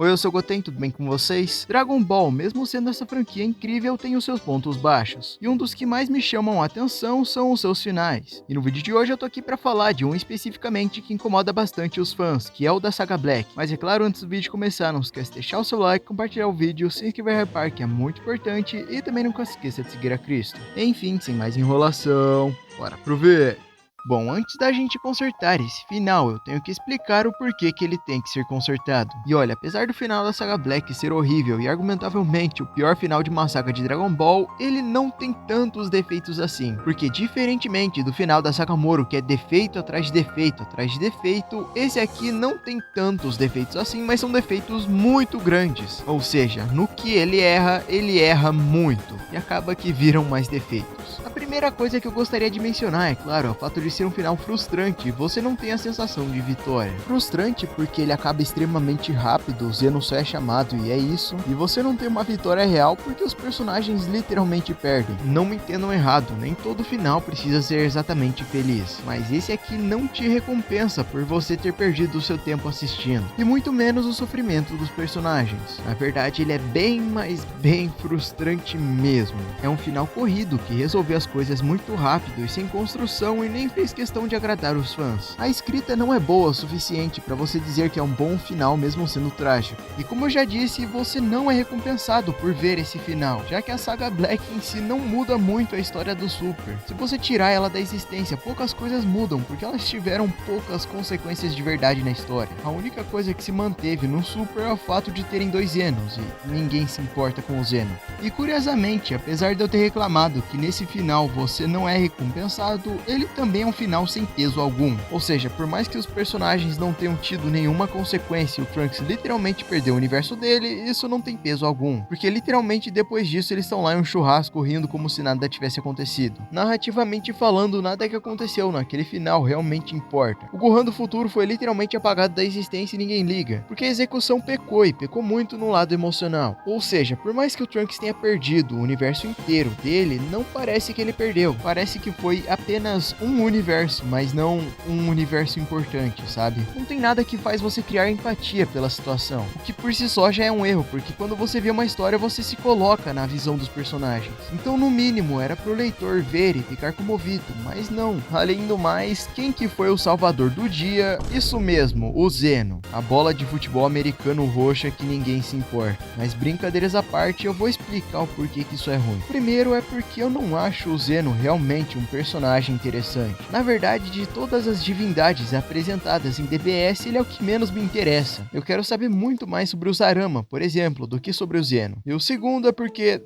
Oi, eu sou o Goten, tudo bem com vocês? Dragon Ball, mesmo sendo essa franquia incrível, tem os seus pontos baixos. E um dos que mais me chamam a atenção são os seus finais. E no vídeo de hoje eu tô aqui pra falar de um especificamente que incomoda bastante os fãs, que é o da saga Black. Mas é claro, antes do vídeo começar, não esquece de deixar o seu like, compartilhar o vídeo, se inscrever no Repar, que é muito importante, e também não se esqueça de seguir a Cristo. Enfim, sem mais enrolação, bora pro vídeo! Bom, antes da gente consertar esse final, eu tenho que explicar o porquê que ele tem que ser consertado. E olha, apesar do final da saga Black ser horrível e argumentavelmente o pior final de uma saga de Dragon Ball, ele não tem tantos defeitos assim. Porque diferentemente do final da saga Moro, que é defeito atrás de defeito atrás de defeito, esse aqui não tem tantos defeitos assim, mas são defeitos muito grandes. Ou seja, no que ele erra muito. E acaba que viram mais defeitos. A primeira coisa que eu gostaria de mencionar, é claro, é o fato de ser um final frustrante, você não tem a sensação de vitória. Frustrante porque ele acaba extremamente rápido, o Zeno só é chamado e é isso, e você não tem uma vitória real porque os personagens literalmente perdem. Não me entendam errado, nem todo final precisa ser exatamente feliz, mas esse aqui não te recompensa por você ter perdido o seu tempo assistindo, e muito menos o sofrimento dos personagens. Na verdade, ele é bem, mas bem frustrante mesmo. É um final corrido que resolveu as coisas muito rápido e sem construção e nem fez questão de agradar os fãs. A escrita não é boa o suficiente para você dizer que é um bom final mesmo sendo trágico. E como eu já disse, você não é recompensado por ver esse final, já que a saga Black em si não muda muito a história do Super. Se você tirar ela da existência, poucas coisas mudam, porque elas tiveram poucas consequências de verdade na história. A única coisa que se manteve no Super é o fato de terem dois Zenos, e ninguém se importa com o Zeno. E curiosamente, apesar de eu ter reclamado que nesse final você não é recompensado, ele também é um final sem peso algum. Ou seja, por mais que os personagens não tenham tido nenhuma consequência e o Trunks literalmente perdeu o universo dele, isso não tem peso algum. Porque literalmente depois disso eles estão lá em um churrasco rindo como se nada tivesse acontecido. Narrativamente falando, nada que aconteceu naquele final realmente importa. O Gohan do futuro foi literalmente apagado da existência e ninguém liga. Porque a execução pecou e pecou muito no lado emocional. Ou seja, por mais que o Trunks tenha perdido o universo inteiro dele, não parece que ele perdeu. Parece que foi apenas um universo, mas não um universo importante, sabe? Não tem nada que faz você criar empatia pela situação, o que por si só já é um erro, porque quando você vê uma história, você se coloca na visão dos personagens. Então, no mínimo, era pro leitor ver e ficar comovido, mas não. Além do mais, quem que foi o salvador do dia? Isso mesmo, o Zeno, a bola de futebol americano roxa que ninguém se importa. Mas brincadeiras à parte, eu vou explicar o porquê que isso é ruim. Primeiro é porque eu não acho o Zeno realmente um personagem interessante. Na verdade, de todas as divindades apresentadas em DBS, ele é o que menos me interessa. Eu quero saber muito mais sobre o Zarama, por exemplo, do que sobre o Zeno. E o segundo é porque,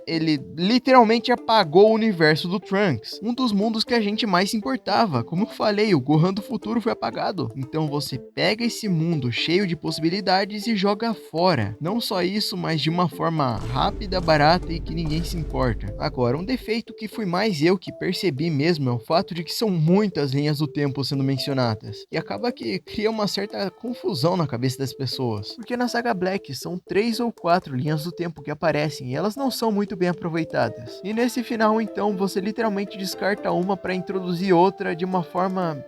ele literalmente apagou o universo do Trunks, um dos mundos que a gente mais se importava. Como eu falei, o Gohan do futuro foi apagado. Então você pega esse mundo cheio de possibilidades e joga fora. Não só isso, mas de uma forma rápida, barata e que ninguém se importa. Agora, um defeito que fui mais eu que percebi mesmo é o fato de que são muitas linhas do tempo sendo mencionadas, e acaba que cria uma certa confusão na cabeça das pessoas, porque na saga Black são 3 ou 4 linhas do tempo que aparecem e elas não são muito bem aproveitadas, e nesse final então você literalmente descarta uma para introduzir outra de uma forma...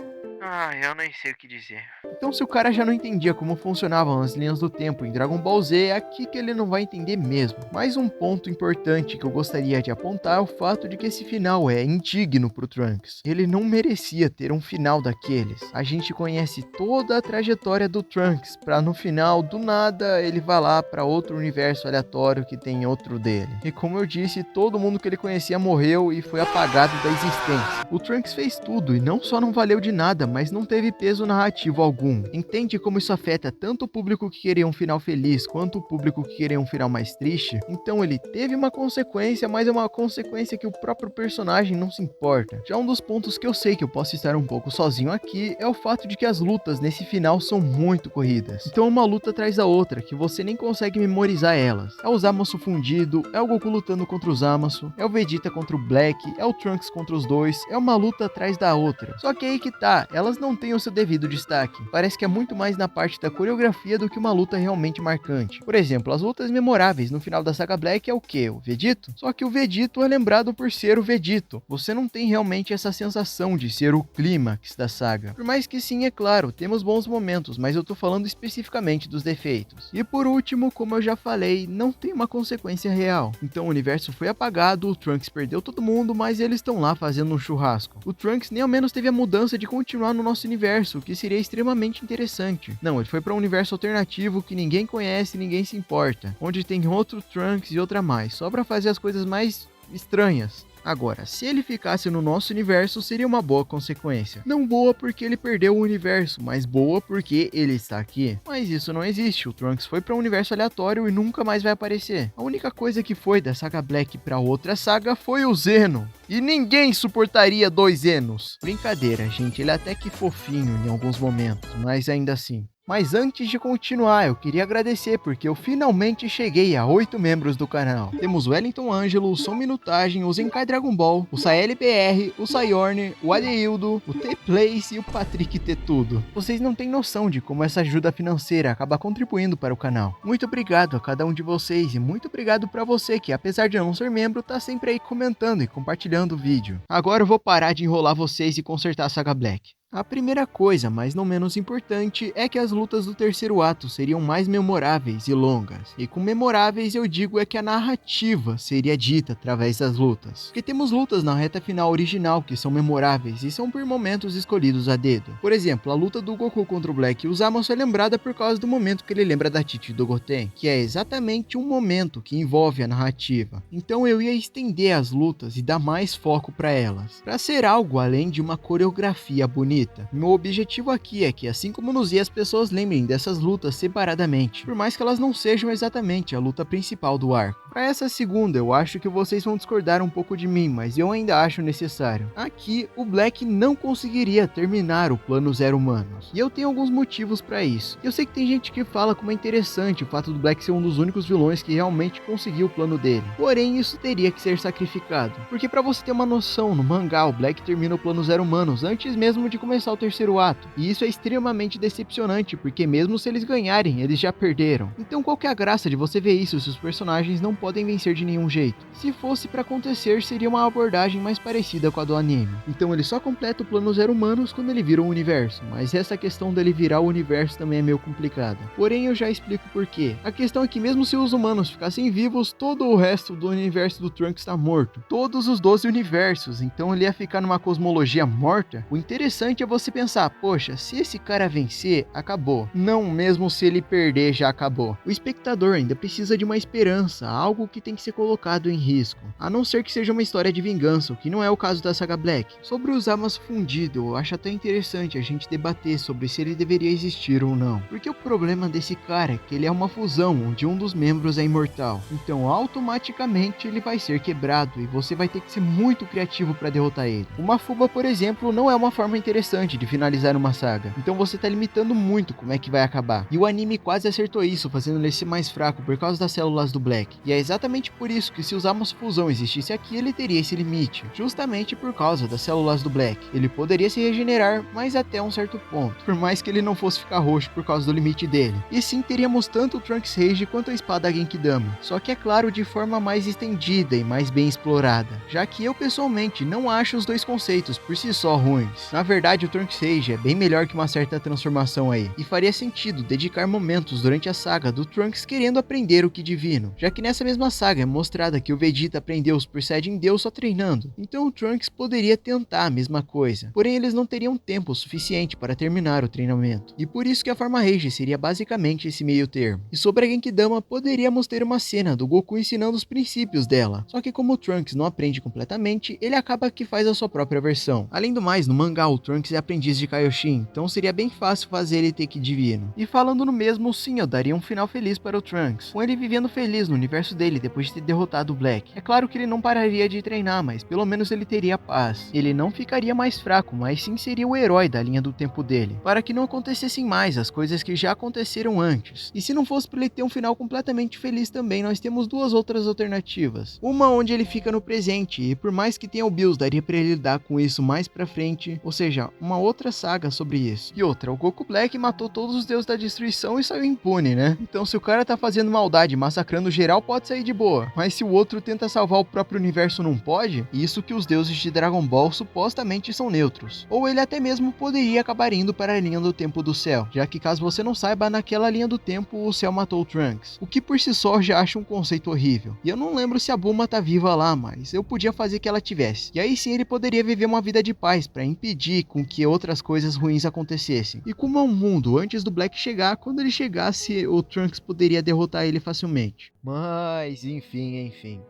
eu nem sei o que dizer. Então, se o cara já não entendia como funcionavam as linhas do tempo em Dragon Ball Z, é aqui que ele não vai entender mesmo. Mais um ponto importante que eu gostaria de apontar é o fato de que esse final é indigno pro Trunks. Ele não merecia ter um final daqueles. A gente conhece toda a trajetória do Trunks, pra no final, do nada, ele vai lá pra outro universo aleatório que tem outro dele. E como eu disse, todo mundo que ele conhecia morreu e foi apagado da existência. O Trunks fez tudo e não só não valeu de nada, mas não teve peso narrativo algum. Entende como isso afeta tanto o público que queria um final feliz, quanto o público que queria um final mais triste? Então ele teve uma consequência, mas é uma consequência que o próprio personagem não se importa. Já um dos pontos que eu sei que eu posso estar um pouco sozinho aqui é o fato de que as lutas nesse final são muito corridas. Então é uma luta atrás da outra, que você nem consegue memorizar elas. É o Zamasu fundido, é o Goku lutando contra o Zamasu, é o Vegeta contra o Black, é o Trunks contra os dois, é uma luta atrás da outra. Só que aí que tá, elas elas não têm o seu devido destaque. Parece que é muito mais na parte da coreografia do que uma luta realmente marcante. Por exemplo, as lutas memoráveis no final da saga Black é o quê? O Vegito? Só que o Vegito é lembrado por ser o Vegito. Você não tem realmente essa sensação de ser o clímax da saga. Por mais que sim, é claro, temos bons momentos, mas eu tô falando especificamente dos defeitos. E por último, como eu já falei, não tem uma consequência real. Então o universo foi apagado, o Trunks perdeu todo mundo, mas eles estão lá fazendo um churrasco. O Trunks nem ao menos teve a mudança de continuar no nosso universo, o que seria extremamente interessante. Não, ele foi para um universo alternativo que ninguém conhece e ninguém se importa, onde tem outro Trunks e outra mais, só para fazer as coisas mais estranhas. Agora, se ele ficasse no nosso universo, seria uma boa consequência. Não boa porque ele perdeu o universo, mas boa porque ele está aqui. Mas isso não existe, o Trunks foi para um universo aleatório e nunca mais vai aparecer. A única coisa que foi da saga Black para outra saga foi o Zeno. E ninguém suportaria 2 Zenos. Brincadeira, gente, ele é até que fofinho em alguns momentos, mas ainda assim. Mas antes de continuar, eu queria agradecer porque eu finalmente cheguei a 8 membros do canal. Temos o Wellington Ângelo, o Som Minutagem, o Zenkai Dragon Ball, o Sael BR, o Sayorne, o Adeildo, o T-Place e o Patrick Tetudo. Vocês não têm noção de como essa ajuda financeira acaba contribuindo para o canal. Muito obrigado a cada um de vocês e muito obrigado para você que, apesar de não ser membro, tá sempre aí comentando e compartilhando o vídeo. Agora eu vou parar de enrolar vocês e consertar a saga Black. A primeira coisa, mas não menos importante, é que as lutas do terceiro ato seriam mais memoráveis e longas. E com memoráveis eu digo é que a narrativa seria dita através das lutas. Porque temos lutas na reta final original que são memoráveis e são por momentos escolhidos a dedo. Por exemplo, a luta do Goku contra o Black e o Zamasu é lembrada por causa do momento que ele lembra da Titi do Goten, que é exatamente um momento que envolve a narrativa. Então eu ia estender as lutas e dar mais foco para elas, para ser algo além de uma coreografia bonita. Meu objetivo aqui é que, assim como no Z, as pessoas lembrem dessas lutas separadamente, por mais que elas não sejam exatamente a luta principal do arco. Para essa segunda, eu acho que vocês vão discordar um pouco de mim, mas eu ainda acho necessário. Aqui, o Black não conseguiria terminar o plano Zero Humanos, e eu tenho alguns motivos para isso. Eu sei que tem gente que fala como é interessante o fato do Black ser um dos únicos vilões que realmente conseguiu o plano dele, porém isso teria que ser sacrificado, porque para você ter uma noção, no mangá o Black termina o plano Zero Humanos antes mesmo de começar o terceiro ato, e isso é extremamente decepcionante, porque mesmo se eles ganharem, eles já perderam. Então qual que é a graça de você ver isso se os personagens não podem vencer de nenhum jeito? Se fosse para acontecer, seria uma abordagem mais parecida com a do anime. Então ele só completa o plano Zero Humanos quando ele vira o universo, mas essa questão dele virar o universo também é meio complicada. Porém eu já explico por quê. A questão é que mesmo se os humanos ficassem vivos, todo o resto do universo do Trunks está morto. Todos os 12 universos, então ele ia ficar numa cosmologia morta. O interessante é você pensar, poxa, se esse cara vencer, acabou. Não, mesmo se ele perder, já acabou. O espectador ainda precisa de uma esperança, algo que tem que ser colocado em risco. A não ser que seja uma história de vingança, o que não é o caso da saga Black. Sobre o Zamasu fundido, eu acho até interessante a gente debater sobre se ele deveria existir ou não. Porque o problema desse cara é que ele é uma fusão, onde um dos membros é imortal. Então, automaticamente, ele vai ser quebrado e você vai ter que ser muito criativo para derrotar ele. Uma fuba, por exemplo, não é uma forma interessante de finalizar uma saga. Então você tá limitando muito como é que vai acabar. E o anime quase acertou isso, fazendo ele ser mais fraco por causa das células do Black. E é exatamente por isso que se o Zamasu Fusão existisse aqui, ele teria esse limite. Justamente por causa das células do Black. Ele poderia se regenerar, mas até um certo ponto. Por mais que ele não fosse ficar roxo por causa do limite dele. E sim, teríamos tanto o Trunks Rage quanto a espada Genkidama. Só que é claro, de forma mais estendida e mais bem explorada. Já que eu pessoalmente não acho os dois conceitos por si só ruins. Na verdade, o Trunks Rage é bem melhor que uma certa transformação aí. E faria sentido dedicar momentos durante a saga do Trunks querendo aprender o Ki Divino. Já que nessa mesma saga é mostrada que o Vegeta aprendeu o Super Saiyajin Deus só treinando. Então o Trunks poderia tentar a mesma coisa. Porém eles não teriam tempo suficiente para terminar o treinamento. E por isso que a forma Rage seria basicamente esse meio termo. E sobre a Genkidama poderíamos ter uma cena do Goku ensinando os princípios dela. Só que como o Trunks não aprende completamente, ele acaba que faz a sua própria versão. Além do mais, no mangá o Trunks é aprendiz de Kaioshin, então seria bem fácil fazer ele ter Ki Divino. E falando no mesmo, sim, eu daria um final feliz para o Trunks, com ele vivendo feliz no universo dele depois de ter derrotado o Black. É claro que ele não pararia de treinar, mas pelo menos ele teria paz. Ele não ficaria mais fraco, mas sim seria o herói da linha do tempo dele, para que não acontecessem mais as coisas que já aconteceram antes. E se não fosse para ele ter um final completamente feliz também, nós temos duas outras alternativas. Uma onde ele fica no presente, e por mais que tenha o Bills, daria para ele lidar com isso mais pra frente, ou seja, uma outra saga sobre isso. E outra, o Goku Black matou todos os deuses da destruição e saiu impune, né? Então se o cara tá fazendo maldade, massacrando geral, pode sair de boa. Mas se o outro tenta salvar o próprio universo, não pode? Isso que os deuses de Dragon Ball supostamente são neutros. Ou ele até mesmo poderia acabar indo para a linha do tempo do céu, já que caso você não saiba, naquela linha do tempo o céu matou o Trunks. O que por si só já acho um conceito horrível. E eu não lembro se a Bulma tá viva lá, mas eu podia fazer que ela tivesse. E aí sim ele poderia viver uma vida de paz para impedir com que outras coisas ruins acontecessem. E como é um mundo antes do Black chegar, quando ele chegasse o Trunks poderia derrotar ele facilmente. Mas enfim.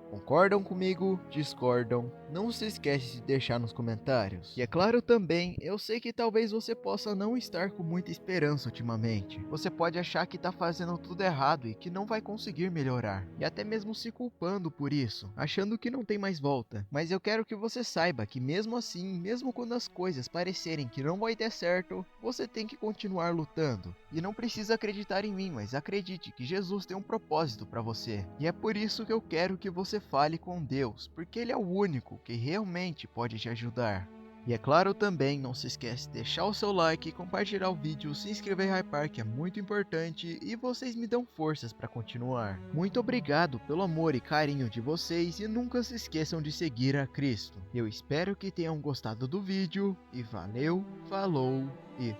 Concordam comigo? Discordam? Não se esquece de deixar nos comentários. E é claro também, eu sei que talvez você possa não estar com muita esperança ultimamente. Você pode achar que tá fazendo tudo errado e que não vai conseguir melhorar. E até mesmo se culpando por isso, achando que não tem mais volta. Mas eu quero que você saiba que mesmo assim, mesmo quando as coisas parecerem que não vai ter certo, você tem que continuar lutando. E não precisa acreditar em mim, mas acredite que Jesus tem um propósito para você. E é por isso que eu quero que você fale com Deus, porque Ele é o único que realmente pode te ajudar. E é claro também, não se esquece de deixar o seu like, compartilhar o vídeo, se inscrever em Hypar, que é muito importante, e vocês me dão forças para continuar. Muito obrigado pelo amor e carinho de vocês e nunca se esqueçam de seguir a Cristo. Eu espero que tenham gostado do vídeo, e valeu, falou e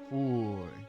fui!